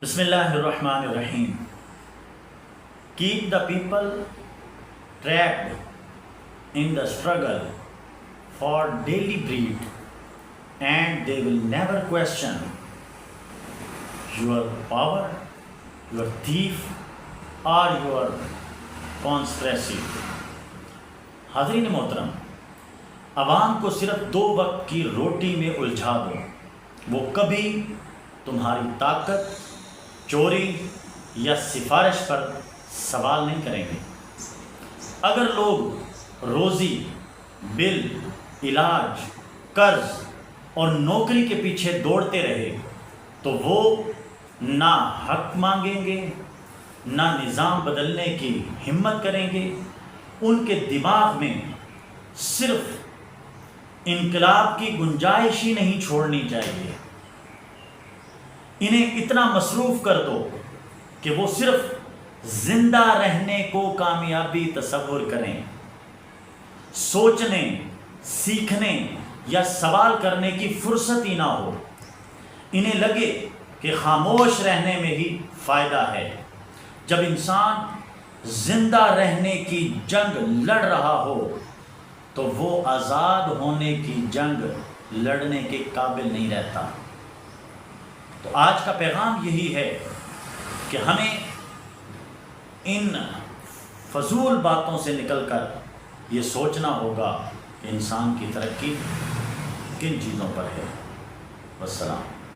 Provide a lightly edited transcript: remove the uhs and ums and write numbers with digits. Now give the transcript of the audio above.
Bismillah ar-Rahman ar-Rahim. Keep the people trapped in the struggle for daily bread, and they will never question your power, your thief, or your conspiracy. حاضرین محترم، عوام کو صرف 2 وقت کی روٹی میں الجھا دو، وہ کبھی تمہاری طاقت، چوری یا سفارش پر سوال نہیں کریں گے۔ اگر لوگ روزی، بل، علاج، قرض اور نوکری کے پیچھے دوڑتے رہے تو وہ نہ حق مانگیں گے، نہ نظام بدلنے کی ہمت کریں گے۔ ان کے دماغ میں صرف انقلاب کی گنجائش ہی نہیں چھوڑنی چاہیے۔ انہیں اتنا مصروف کر دو کہ وہ صرف زندہ رہنے کو کامیابی تصور کریں، سوچنے، سیکھنے یا سوال کرنے کی فرصت ہی نہ ہو۔ انہیں لگے کہ خاموش رہنے میں ہی فائدہ ہے۔ جب انسان زندہ رہنے کی جنگ لڑ رہا ہو تو وہ آزاد ہونے کی جنگ لڑنے کے قابل نہیں رہتا۔ تو آج کا پیغام یہی ہے کہ ہمیں ان فضول باتوں سے نکل کر یہ سوچنا ہوگا کہ انسان کی ترقی کن چیزوں پر ہے۔ والسلام۔